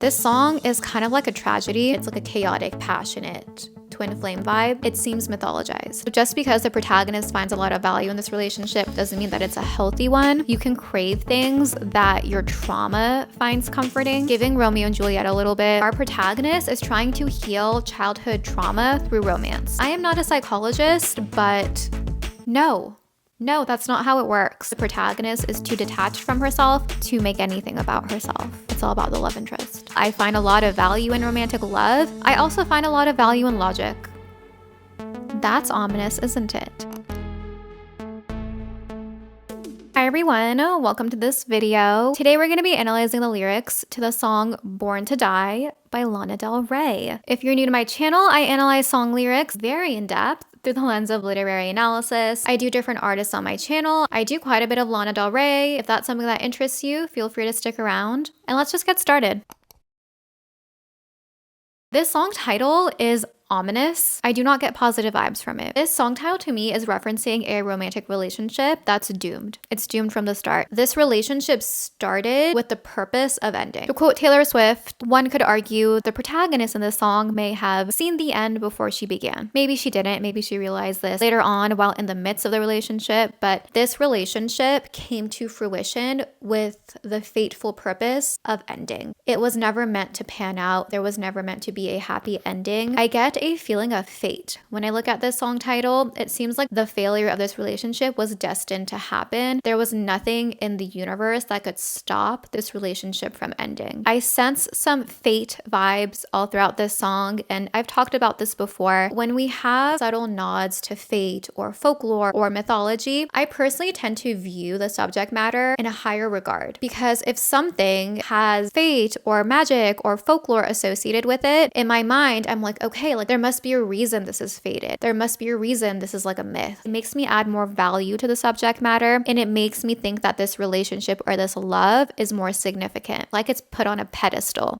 This song is kind of like a tragedy. It's like a chaotic, passionate twin flame vibe. It seems mythologized. So just because the protagonist finds a lot of value in this relationship doesn't mean that it's a healthy one. You can crave things that your trauma finds comforting. Giving Romeo and Juliet a little bit, our protagonist is trying to heal childhood trauma through romance. I am not a psychologist, but no, that's not how it works. The protagonist is too detached from herself to make anything about herself. It's all about the love interest. I find a lot of value in romantic love. I also find a lot of value in logic. That's ominous, isn't it? Hi everyone, welcome to this video. Today we're going to be analyzing the lyrics to the song Born to Die by Lana Del Rey. If you're new to my channel, I analyze song lyrics very in depth through the lens of literary analysis. I do different artists on my channel. I do quite a bit of Lana Del Rey. If that's something that interests you, feel free to stick around. And let's just get started. This song title is ominous. I do not get positive vibes from it. This song title to me is referencing a romantic relationship that's doomed. It's doomed from the start. This relationship started with the purpose of ending. To quote Taylor Swift, one could argue the protagonist in this song may have seen the end before she began. Maybe she didn't. Maybe she realized this later on while in the midst of the relationship, but this relationship came to fruition with the fateful purpose of ending. It was never meant to pan out. There was never meant to be a happy ending. I get a feeling of fate. When I look at this song title, it seems like the failure of this relationship was destined to happen. There was nothing in the universe that could stop this relationship from ending. I sense some fate vibes all throughout this song, and I've talked about this before. When we have subtle nods to fate or folklore or mythology, I personally tend to view the subject matter in a higher regard, because if something has fate or magic or folklore associated with it, in my mind, I'm like, okay, there must be a reason this is fated. There must be a reason this is like a myth. It makes me add more value to the subject matter, and it makes me think that this relationship or this love is more significant, like it's put on a pedestal.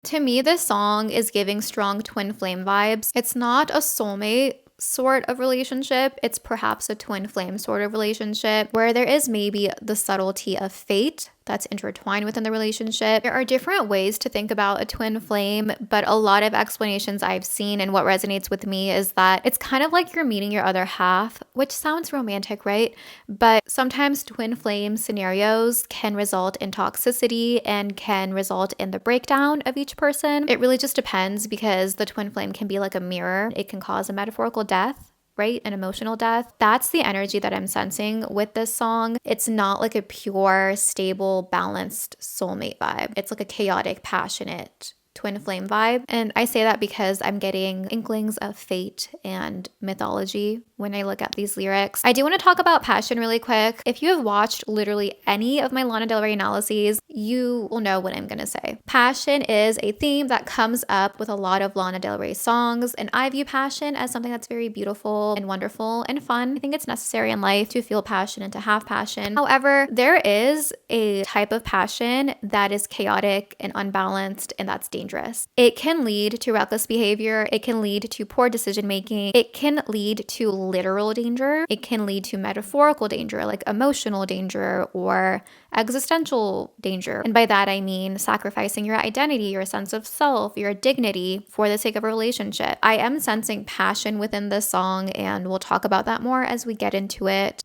To me, this song is giving strong twin flame vibes. It's not a soulmate sort of relationship. It's perhaps a twin flame sort of relationship where there is maybe the subtlety of fate that's intertwined within the relationship. There are different ways to think about a twin flame, but a lot of explanations I've seen and what resonates with me is that it's kind of like you're meeting your other half, which sounds romantic, right? But sometimes twin flame scenarios can result in toxicity and can result in the breakdown of each person. It really just depends, because the twin flame can be like a mirror. It can cause a metaphorical death, right? An emotional death. That's the energy that I'm sensing with this song. It's not like a pure, stable, balanced soulmate vibe. It's like a chaotic, passionate twin flame vibe. And I say that because I'm getting inklings of fate and mythology when I look at these lyrics. I do want to talk about passion really quick. If you have watched literally any of my Lana Del Rey analyses, you will know what I'm going to say. Passion is a theme that comes up with a lot of Lana Del Rey songs, and I view passion as something that's very beautiful and wonderful and fun. I think it's necessary in life to feel passion and to have passion. However, there is a type of passion that is chaotic and unbalanced, and that's dangerous. It can lead to reckless behavior. It can lead to poor decision making. It can lead to literal danger. It can lead to metaphorical danger, like emotional danger or existential danger. And by that, I mean sacrificing your identity, your sense of self, your dignity for the sake of a relationship. I am sensing passion within this song, and we'll talk about that more as we get into it.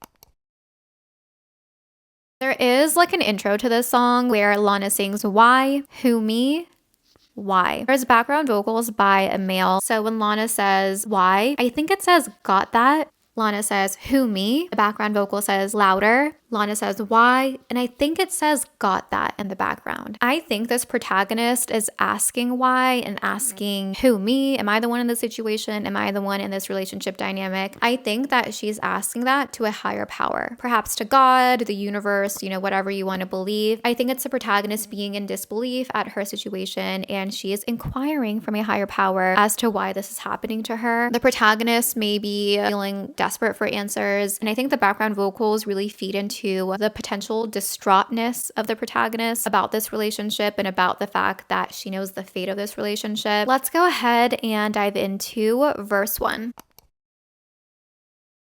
There is like an intro to this song where Lana sings, "Why? Who, me? Why?" There's background vocals by a male. So when Lana says why, I think it says got that. Lana says who, me? The background vocal says louder. Lana says why, and I think it says got that in the background. I think this protagonist is asking why and asking who, me? Am I the one in this situation? Am I the one in this relationship dynamic? I think that she's asking that to a higher power, perhaps to God, the universe, whatever you want to believe. I think it's the protagonist being in disbelief at her situation, and she is inquiring from a higher power as to why this is happening to her. The protagonist may be feeling desperate for answers, and I think the background vocals really feed into the potential distraughtness of the protagonist about this relationship and about the fact that she knows the fate of this relationship. Let's go ahead and dive into verse 1.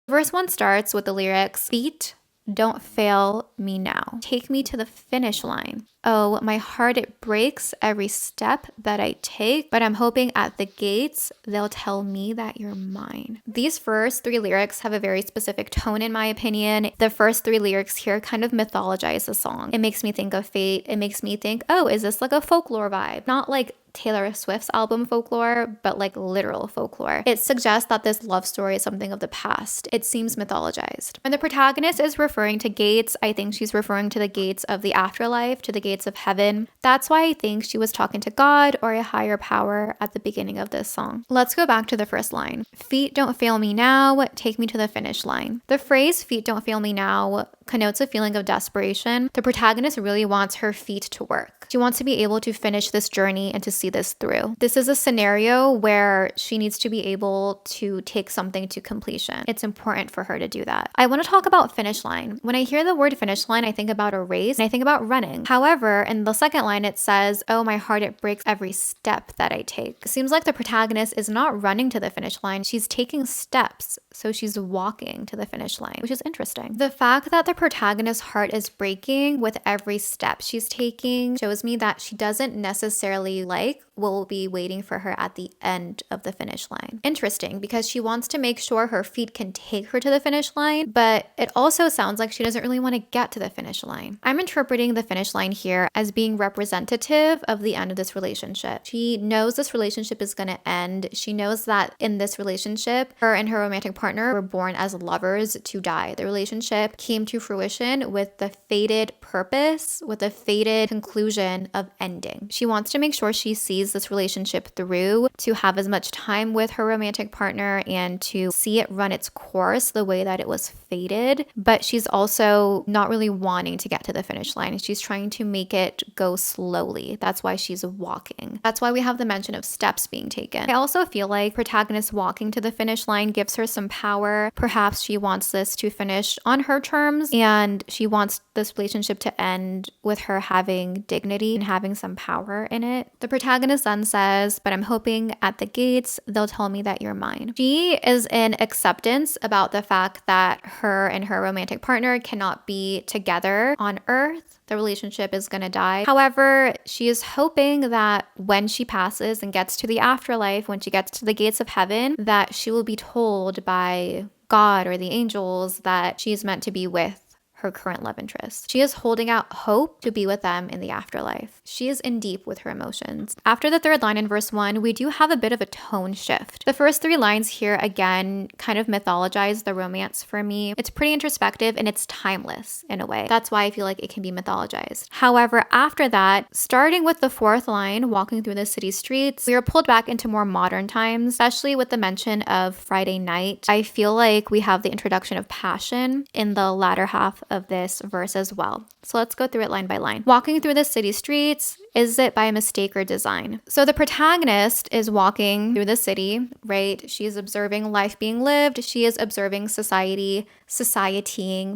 Verse 1 starts with the lyrics, "Feet, don't fail me now. Take me to the finish line. oh, my heart, it breaks every step that I take, but I'm hoping at the gates, they'll tell me that you're mine. These first 3 lyrics have a very specific tone in my opinion. The first 3 lyrics here kind of mythologize the song. It makes me think of fate. It makes me think, oh, is this like a folklore vibe? Not like Taylor Swift's album Folklore, but like literal folklore. It suggests that this love story is something of the past. It seems mythologized. When the protagonist is referring to gates, I think she's referring to the gates of the afterlife, to the gates of heaven. That's why I think she was talking to God or a higher power at the beginning of this song. Let's go back to the first line. Feet don't fail me now, take me to the finish line. The phrase feet don't fail me now connotes a feeling of desperation. The protagonist really wants her feet to work. She wants to be able to finish this journey and to see this through. This is a scenario where she needs to be able to take something to completion. It's important for her to do that. I want to talk about finish line. When I hear the word finish line, I think about a race and I think about running. However, in the second line, it says, oh, my heart, it breaks every step that I take. It seems like the protagonist is not running to the finish line. She's taking steps. So she's walking to the finish line, which is interesting. The fact that the protagonist's heart is breaking with every step she's taking shows me that she doesn't necessarily like what will be waiting for her at the end of the finish line. Interesting, because she wants to make sure her feet can take her to the finish line, but it also sounds like she doesn't really want to get to the finish line. I'm interpreting the finish line here as being representative of the end of this relationship. She knows this relationship is going to end. She knows that in this relationship, her and her romantic partner were born as lovers to die. The relationship came to fruition with the fated purpose, with the fated conclusion of ending. She wants to make sure she sees this relationship through, to have as much time with her romantic partner and to see it run its course the way that it was fated. But she's also not really wanting to get to the finish line. She's trying to make it go slowly. That's why she's walking. That's why we have the mention of steps being taken. I also feel like protagonist walking to the finish line gives her some power. Perhaps she wants this to finish on her terms and she wants this relationship to end with her having dignity and having some power in it. The protagonist then says, but I'm hoping at the gates, they'll tell me that you're mine. She is in acceptance about the fact that her and her romantic partner cannot be together on earth. The relationship is going to die. However, she is hoping that when she passes and gets to the afterlife, when she gets to the gates of heaven, that she will be told by God or the angels that she is meant to be with her current love interest. She is holding out hope to be with them in the afterlife. She is in deep with her emotions. After the third line in verse 1, we do have a bit of a tone shift. The first 3 lines here, again, kind of mythologize the romance for me. It's pretty introspective and it's timeless in a way. That's why I feel like it can be mythologized. However, after that, starting with the 4th line, walking through the city streets, we are pulled back into more modern times, especially with the mention of Friday night. I feel like we have the introduction of passion in the latter half of this verse as well. So let's go through it line by line. Walking through the city streets, is it by mistake or design? So the protagonist is walking through the city, right? She's observing life being lived. She is observing societying,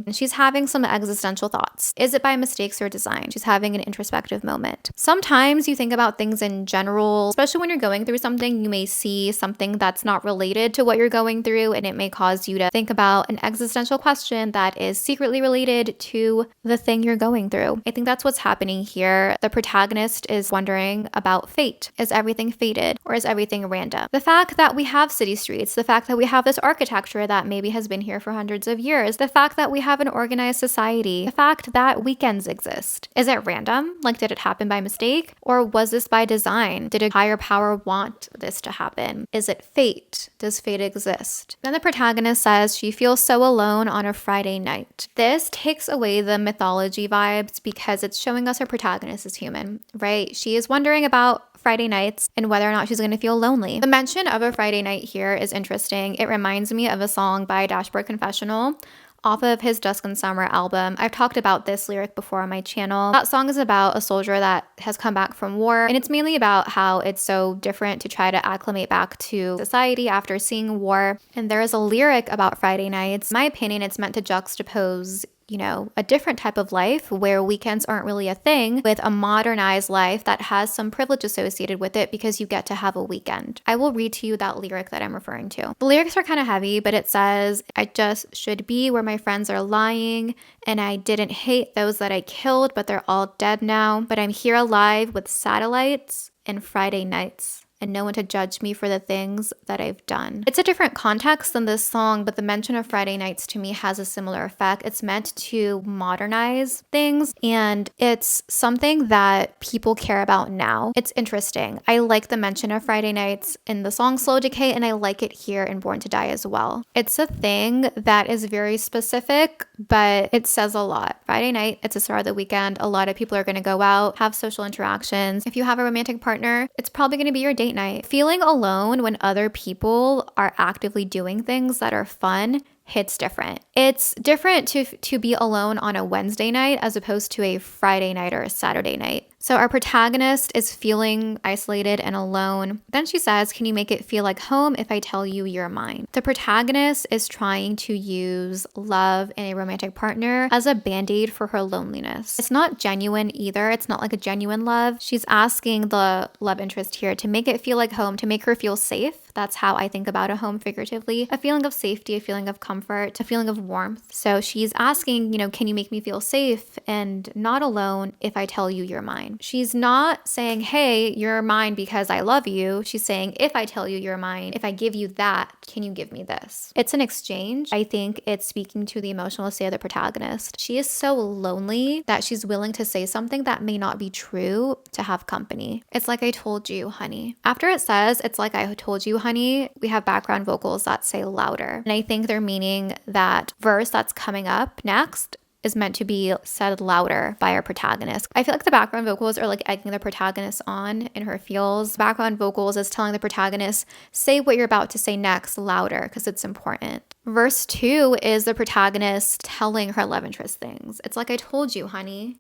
and she's having some existential thoughts. Is it by mistakes or design? She's having an introspective moment. Sometimes you think about things in general, especially when you're going through something, you may see something that's not related to what you're going through, and it may cause you to think about an existential question that is secretly related to the thing you're going through. I think that's what's happening here. The protagonist is wondering about fate. Is everything fated or is everything random? The fact that we have city streets, the fact that we have this architecture that maybe has been here for hundreds of years, the fact that we have an organized society, the fact that weekends exist. Is it random? Like, did it happen by mistake? Or was this by design? Did a higher power want this to happen? Is it fate? Does fate exist? Then the protagonist says she feels so alone on a Friday night. This takes away the mythology vibes because it's showing us her protagonist is human, right? She is wondering about Friday nights and whether or not she's going to feel lonely. The mention of a Friday night here is interesting. It reminds me of a song by Dashboard Confessional off of his Dusk and Summer album. I've talked about this lyric before on my channel. That song is about a soldier that has come back from war, and it's mainly about how it's so different to try to acclimate back to society after seeing war. And there is a lyric about Friday nights. In my opinion, it's meant to juxtapose a different type of life where weekends aren't really a thing, with a modernized life that has some privilege associated with it because you get to have a weekend. I will read to you that lyric that I'm referring to. The lyrics are kind of heavy, but it says, I just should be where my friends are lying, and I didn't hate those that I killed, but they're all dead now. But I'm here alive with satellites and Friday nights, and no one to judge me for the things that I've done. It's a different context than this song, but the mention of Friday nights to me has a similar effect. It's meant to modernize things, and it's something that people care about now. It's interesting. I like the mention of Friday nights in the song Slow Decay, and I like it here in Born to Die as well. It's a thing that is very specific, but it says a lot. Friday night, it's the start of the weekend. A lot of people are going to go out, have social interactions. If you have a romantic partner, it's probably going to be your date night. Feeling alone when other people are actively doing things that are fun hits different. It's different to be alone on a Wednesday night as opposed to a Friday night or a Saturday night. So our protagonist is feeling isolated and alone. Then she says, can you make it feel like home if I tell you you're mine? The protagonist is trying to use love in a romantic partner as a band-aid for her loneliness. It's not genuine either. It's not like a genuine love. She's asking the love interest here to make it feel like home, to make her feel safe. That's how I think about a home figuratively. A feeling of safety, a feeling of comfort, a feeling of warmth. So she's asking, can you make me feel safe and not alone if I tell you you're mine? She's not saying, hey, you're mine because I love you. She's saying, if I tell you you're mine, if I give you that, can you give me this? It's an exchange. I think it's speaking to the emotional state of the protagonist. She is so lonely that she's willing to say something that may not be true to have company. It's like I told you, honey. After it says, it's like I told you, honey, we have background vocals that say louder. And I think they're meaning that verse that's coming up next is meant to be said louder by our protagonist. I feel like the background vocals are like egging the protagonist on in her feels. Background vocals is telling the protagonist, say what you're about to say next louder because it's important. Verse 2 is the protagonist telling her love interest things. It's like I told you, honey.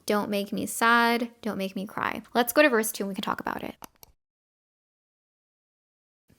Don't make me sad. Don't make me cry. Let's go to verse 2 and we can talk about it.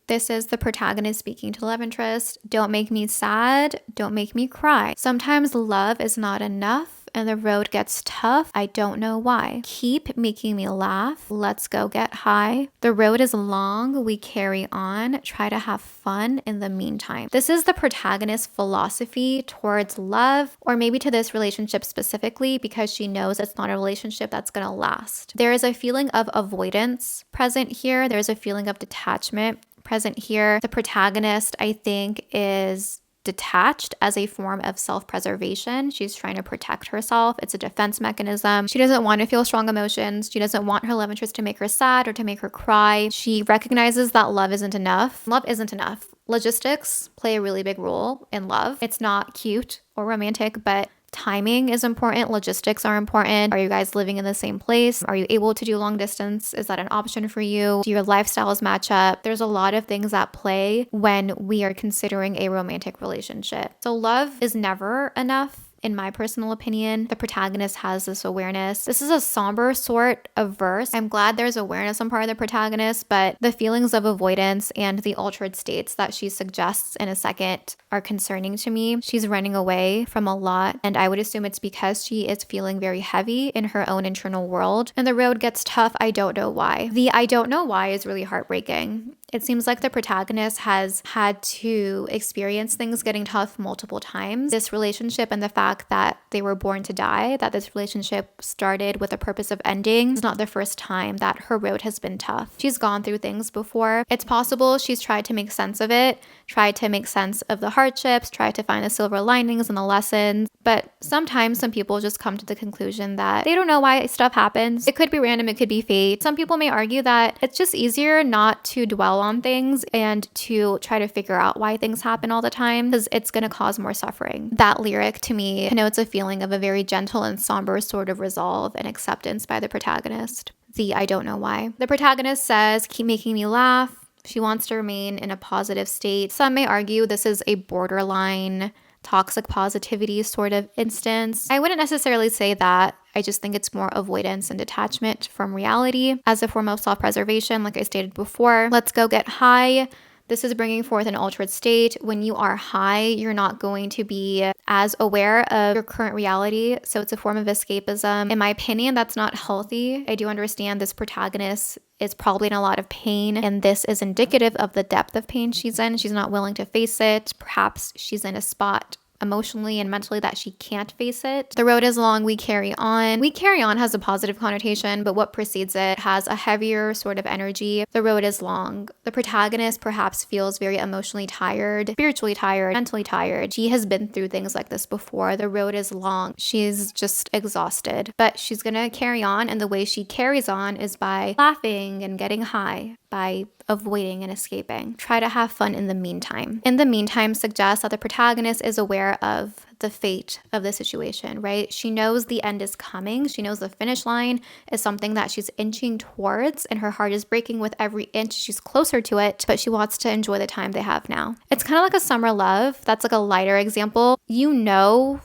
This is the protagonist speaking to the love interest. Don't make me sad. Don't make me cry. Sometimes love is not enough and the road gets tough. I don't know why. Keep making me laugh. Let's go get high. The road is long. We carry on. Try to have fun in the meantime. This is the protagonist's philosophy towards love, or maybe to this relationship specifically, because she knows it's not a relationship that's going to last. There is a feeling of avoidance present here. There's a feeling of detachment present here. The protagonist, I think, is detached as a form of self-preservation. She's trying to protect herself. It's a defense mechanism. She doesn't want to feel strong emotions. She doesn't want her love interest to make her sad or to make her cry. She recognizes that love isn't enough. Love isn't enough. Logistics play a really big role in love. It's not cute or romantic, but timing is important. Logistics are important. Are you guys living in the same place? Are you able to do long distance? Is that an option for you? Do your lifestyles match up? There's a lot of things at play when we are considering a romantic relationship. So love is never enough. In my personal opinion, the protagonist has this awareness. This is a somber sort of verse. I'm glad there's awareness on part of the protagonist, but the feelings of avoidance and the altered states that she suggests in a second are concerning to me. She's running away from a lot, and I would assume it's because she is feeling very heavy in her own internal world. And the road gets tough. I don't know why. The I don't know why is really heartbreaking. It seems like the protagonist has had to experience things getting tough multiple times. This relationship and the fact that they were born to die, that this relationship started with a purpose of ending, is not the first time that her road has been tough. She's gone through things before. It's possible she's tried to make sense of it, tried to make sense of the hardships, tried to find the silver linings and the lessons. But sometimes some people just come to the conclusion that they don't know why stuff happens. It could be random, it could be fate. Some people may argue that it's just easier not to dwell on things and to try to figure out why things happen all the time, because it's going to cause more suffering. That lyric to me connotes a feeling of a very gentle and somber sort of resolve and acceptance by the protagonist. The I don't know why. The protagonist says, keep making me laugh. She wants to remain in a positive state. Some may argue this is a borderline toxic positivity sort of instance. I wouldn't necessarily say that. I just think it's more avoidance and detachment from reality as a form of self-preservation, like I stated before. Let's go get high. This is bringing forth an altered state. When you are high, you're not going to be as aware of your current reality. So it's a form of escapism. In my opinion, that's not healthy. I do understand this protagonist is probably in a lot of pain, and this is indicative of the depth of pain she's in. She's not willing to face it. Perhaps she's in a spot emotionally and mentally that she can't face it. The road is long, we carry on. We carry on has a positive connotation, but what precedes it has a heavier sort of energy. The road is long. The protagonist perhaps feels very emotionally tired, spiritually tired, mentally tired. She has been through things like this before. The road is long. She's just exhausted, but she's gonna carry on, and the way she carries on is by laughing and getting high, by avoiding and escaping. Try to have fun in the meantime. In the meantime suggests that the protagonist is aware of the fate of the situation, right? She knows the end is coming. She knows the finish line is something that she's inching towards, and her heart is breaking with every inch she's closer to it, but she wants to enjoy the time they have now. It's kind of like a summer love. That's like a lighter example. You know,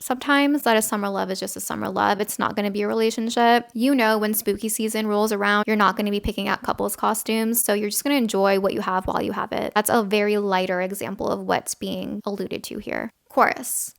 sometimes that a summer love is just a summer love. It's not going to be a relationship. You know, when spooky season rolls around, you're not going to be picking out couples costumes. So you're just going to enjoy what you have while you have it. That's a very lighter example of what's being alluded to here. Chorus.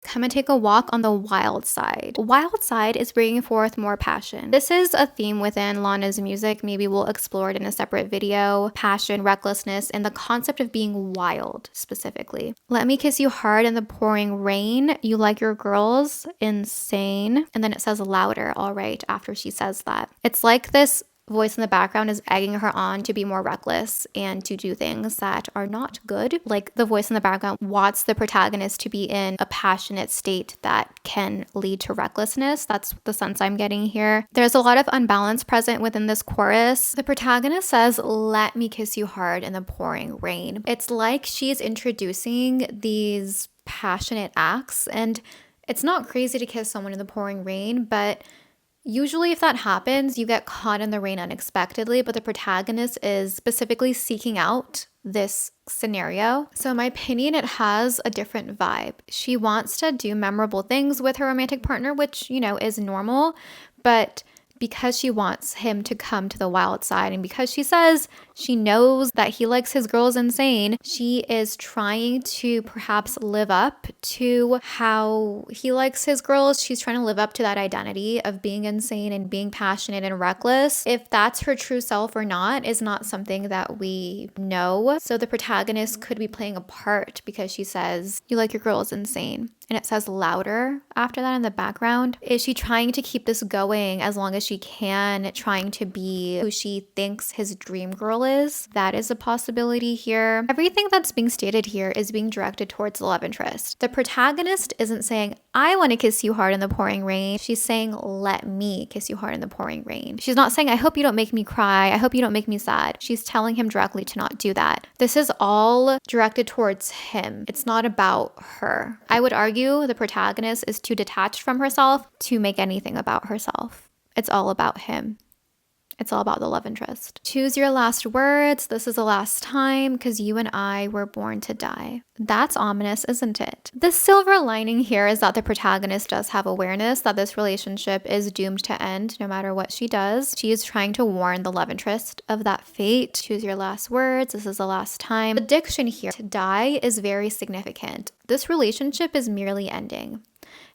Come and take a walk on the wild side. Wild side is bringing forth more passion. This is a theme within Lana's music. Maybe we'll explore it in a separate video. Passion, recklessness, and the concept of being wild specifically. Let me kiss you hard in the pouring rain. You like your girls? Insane. And then it says louder, all right, after she says that. It's like this voice in the background is egging her on to be more reckless and to do things that are not good. Like the voice in the background wants the protagonist to be in a passionate state that can lead to recklessness. That's the sense I'm getting here. There's a lot of unbalance present within this chorus. The protagonist says, "Let me kiss you hard in the pouring rain." It's like she's introducing these passionate acts, and it's not crazy to kiss someone in the pouring rain, but usually if that happens, you get caught in the rain unexpectedly, but the protagonist is specifically seeking out this scenario. So in my opinion, it has a different vibe. She wants to do memorable things with her romantic partner, which, you know, is normal, but because she wants him to come to the wild side, and because she says she knows that he likes his girls insane, she is trying to perhaps live up to how he likes his girls. She's trying to live up to that identity of being insane and being passionate and reckless. If that's her true self or not is not something that we know. So the protagonist could be playing a part because she says, "You like your girls insane." And it says louder after that in the background. Is she trying to keep this going as long as she can, trying to be who she thinks his dream girl is? That is a possibility here. Everything that's being stated here is being directed towards the love interest. The protagonist isn't saying, "I want to kiss you hard in the pouring rain." She's saying, "Let me kiss you hard in the pouring rain." She's not saying, "I hope you don't make me cry. I hope you don't make me sad." She's telling him directly to not do that. This is all directed towards him. It's not about her. I would argue the protagonist is too detached from herself to make anything about herself. It's all about him. It's all about the love interest. Choose your last words. This is the last time because you and I were born to die. That's ominous, isn't it? The silver lining here is that the protagonist does have awareness that this relationship is doomed to end no matter what she does. She is trying to warn the love interest of that fate. Choose your last words. This is the last time. The diction here, to die, is very significant. This relationship is merely ending.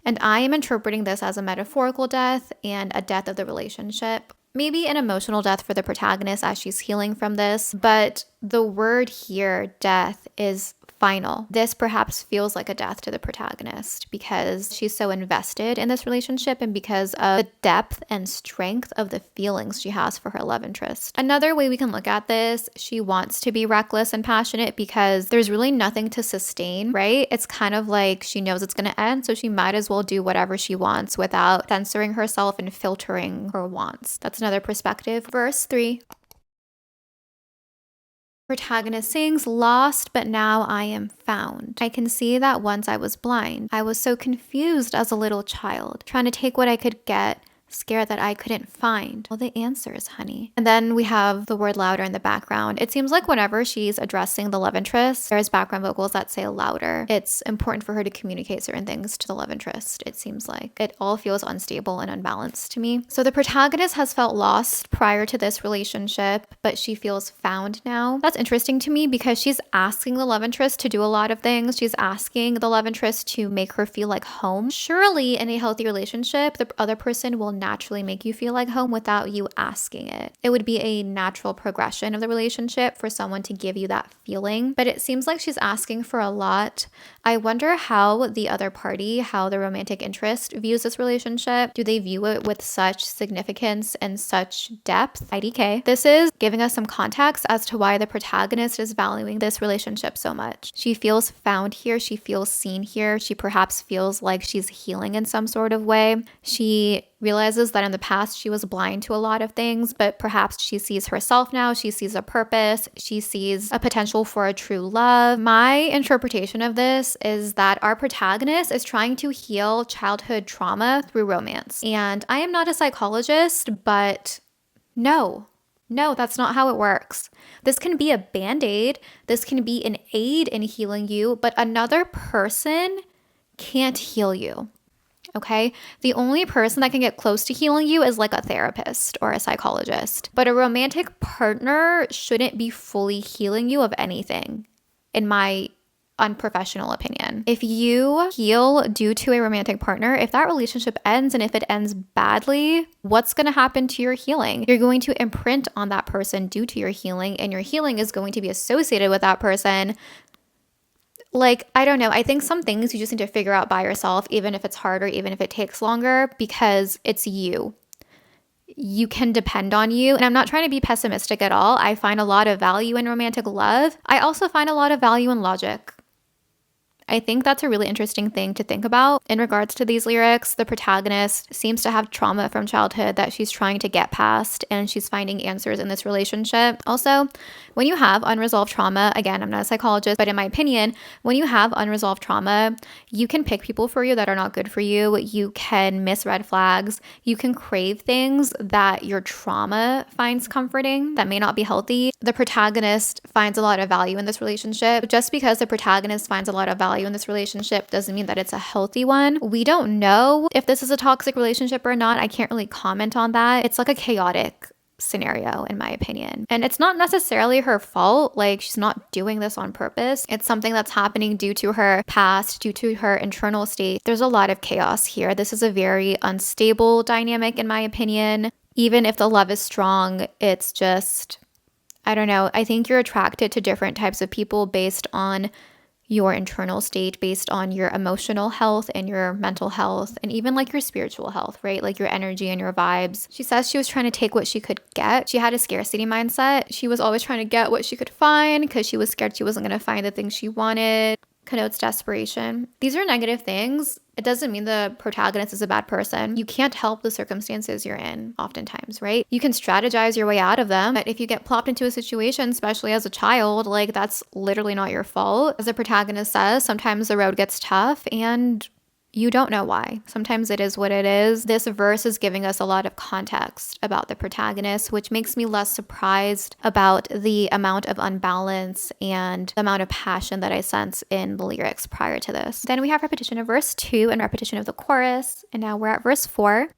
And I am interpreting this as a metaphorical death and a death of the relationship. Maybe an emotional death for the protagonist as she's healing from this, but the word here, death, is final. This perhaps feels like a death to the protagonist because she's so invested in this relationship and because of the depth and strength of the feelings she has for her love interest. Another way we can look at this, she wants to be reckless and passionate because there's really nothing to sustain, right? It's kind of like she knows it's going to end, so she might as well do whatever she wants without censoring herself and filtering her wants. That's another perspective. Verse 3. Protagonist sings, "Lost, but now I am found. I can see that once I was blind. I was so confused as a little child, trying to take what I could get, Scared that I couldn't find all the answers, honey. And then we have the word louder in the background. It seems like whenever she's addressing the love interest, there's background vocals that say louder. It's important for her to communicate certain things to the love interest, it seems like. It all feels unstable and unbalanced to me. So the protagonist has felt lost prior to this relationship, but she feels found now. That's interesting to me because she's asking the love interest to do a lot of things. She's asking the love interest to make her feel like home. Surely in a healthy relationship, the other person will naturally make you feel like home without you asking it. It would be a natural progression of the relationship for someone to give you that feeling, but it seems like she's asking for a lot. I wonder how the other party, how the romantic interest views this relationship. Do they view it with such significance and such depth? IDK. This is giving us some context as to why the protagonist is valuing this relationship so much. She feels found here. She feels seen here. She perhaps feels like she's healing in some sort of way. She realizes that in the past she was blind to a lot of things, but perhaps she sees herself now. She sees a purpose. She sees a potential for a true love. My interpretation of this is that our protagonist is trying to heal childhood trauma through romance. And I am not a psychologist, but no, that's not how it works. This can be a band-aid. This can be an aid in healing you, but another person can't heal you. Okay? The only person that can get close to healing you is like a therapist or a psychologist. But a romantic partner shouldn't be fully healing you of anything, in my unprofessional opinion. If you heal due to a romantic partner, if that relationship ends and if it ends badly, what's going to happen to your healing? You're going to imprint on that person due to your healing, and your healing is going to be associated with that person. Like, I don't know. I think some things you just need to figure out by yourself, even if it's harder, even if it takes longer, because it's you. You can depend on you. And I'm not trying to be pessimistic at all. I find a lot of value in romantic love. I also find a lot of value in logic. I think that's a really interesting thing to think about. In regards to these lyrics, the protagonist seems to have trauma from childhood that she's trying to get past, and she's finding answers in this relationship. Also, when you have unresolved trauma, again, I'm not a psychologist, but in my opinion, when you have unresolved trauma, you can pick people for you that are not good for you. You can miss red flags. You can crave things that your trauma finds comforting that may not be healthy. The protagonist finds a lot of value in this relationship. Just because the protagonist finds a lot of value in this relationship doesn't mean that it's a healthy one. We don't know if this is a toxic relationship or not. I can't really comment on that. It's like a chaotic scenario in my opinion. And it's not necessarily her fault. Like, she's not doing this on purpose. It's something that's happening due to her past, due to her internal state. There's a lot of chaos here. This is a very unstable dynamic in my opinion. Even if the love is strong, it's just, I don't know. I think you're attracted to different types of people based on your internal state, based on your emotional health and your mental health, and even like your spiritual health, right? Like your energy and your vibes. She says she was trying to take what she could get. She had a scarcity mindset. She was always trying to get what she could find because she was scared she wasn't going to find the things she wanted. Connotes desperation. These are negative things. It doesn't mean the protagonist is a bad person. You can't help the circumstances you're in oftentimes, right? You can strategize your way out of them, but if you get plopped into a situation, especially as a child, like that's literally not your fault. As the protagonist says, sometimes the road gets tough and you don't know why. Sometimes it is what it is. This verse is giving us a lot of context about the protagonist, which makes me less surprised about the amount of unbalance and the amount of passion that I sense in the lyrics prior to this. Then we have repetition of verse 2 and repetition of the chorus. And now we're at verse 4.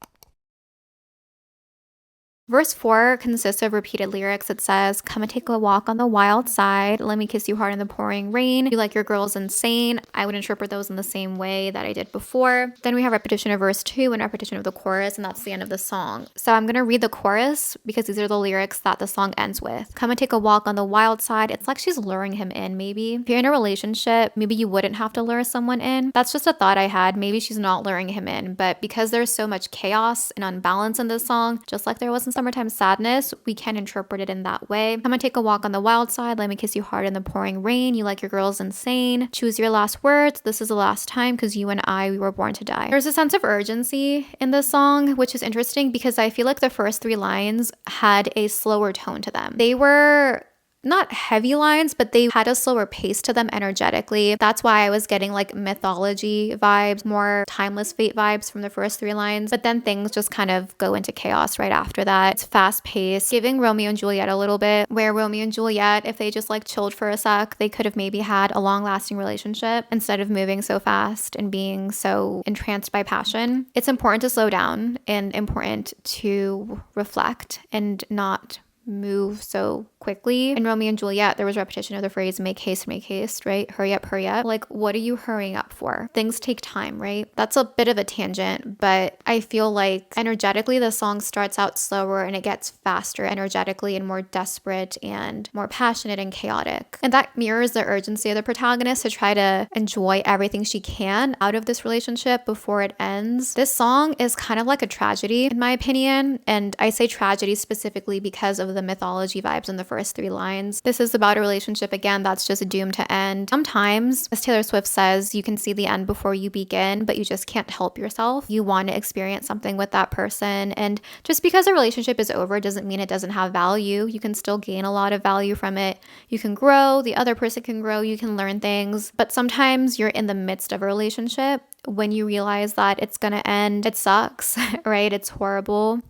Verse 4 consists of repeated lyrics. It says, come and take a walk on the wild side. Let me kiss you hard in the pouring rain. You like your girls insane. I would interpret those in the same way that I did before. Then we have repetition of verse 2 and repetition of the chorus, and that's the end of the song. So I'm going to read the chorus because these are the lyrics that the song ends with. Come and take a walk on the wild side. It's like she's luring him in, maybe. If you're in a relationship, maybe you wouldn't have to lure someone in. That's just a thought I had. Maybe she's not luring him in, but because there's so much chaos and unbalance in this song, just like there was in Summertime Sadness, we can interpret it in that way. Come and take a walk on the wild side. Let me kiss you hard in the pouring rain. You like your girls insane. Choose your last words. This is the last time because you and I, we were born to die. There's a sense of urgency in this song, which is interesting because I feel like the first 3 lines had a slower tone to them. They were not heavy lines, but they had a slower pace to them energetically. That's why I was getting like mythology vibes, more timeless fate vibes from the first 3 lines. But then things just kind of go into chaos right after that. It's fast paced, giving Romeo and Juliet a little bit, where Romeo and Juliet, if they just like chilled for a sec, they could have maybe had a long lasting relationship instead of moving so fast and being so entranced by passion. It's important to slow down and important to reflect and not move so quickly. In Romeo and Juliet, there was repetition of the phrase make haste, right? Hurry up, hurry up. Like, what are you hurrying up for? Things take time, right? That's a bit of a tangent, but I feel like energetically the song starts out slower and it gets faster energetically and more desperate and more passionate and chaotic. And that mirrors the urgency of the protagonist to try to enjoy everything she can out of this relationship before it ends. This song is kind of like a tragedy, in my opinion. And I say tragedy specifically because of the mythology vibes in the first 3 lines. This is about a relationship, again, that's just doomed to end. Sometimes, as Taylor Swift says, you can see the end before you begin, but you just can't help yourself. You want to experience something with that person. And just because a relationship is over doesn't mean it doesn't have value. You can still gain a lot of value from it. You can grow, the other person can grow, you can learn things. But sometimes you're in the midst of a relationship when you realize that it's going to end. It sucks, right? It's horrible.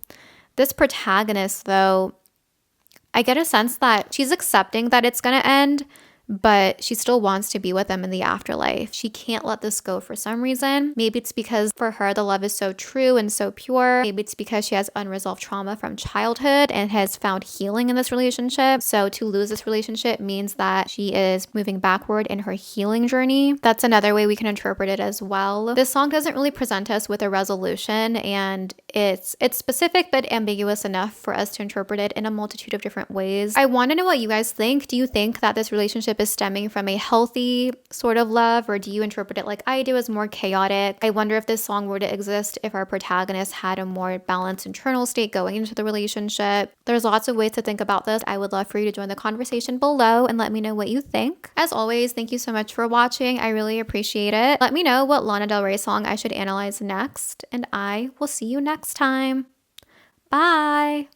This protagonist, though, I get a sense that she's accepting that it's going to end, but she still wants to be with them in the afterlife. She can't let this go for some reason. Maybe it's because for her, the love is so true and so pure. Maybe it's because she has unresolved trauma from childhood and has found healing in this relationship. So to lose this relationship means that she is moving backward in her healing journey. That's another way we can interpret it as well. This song doesn't really present us with a resolution, and it's specific but ambiguous enough for us to interpret it in a multitude of different ways. I want to know what you guys think. Do you think that this relationship is stemming from a healthy sort of love, or do you interpret it like I do as more chaotic? I wonder if this song were to exist if our protagonist had a more balanced internal state going into the relationship. There's lots of ways to think about this. I would love for you to join the conversation below and let me know what you think. As always, thank you so much for watching. I really appreciate it. Let me know what Lana Del Rey song I should analyze next, and I will see you next time. Bye!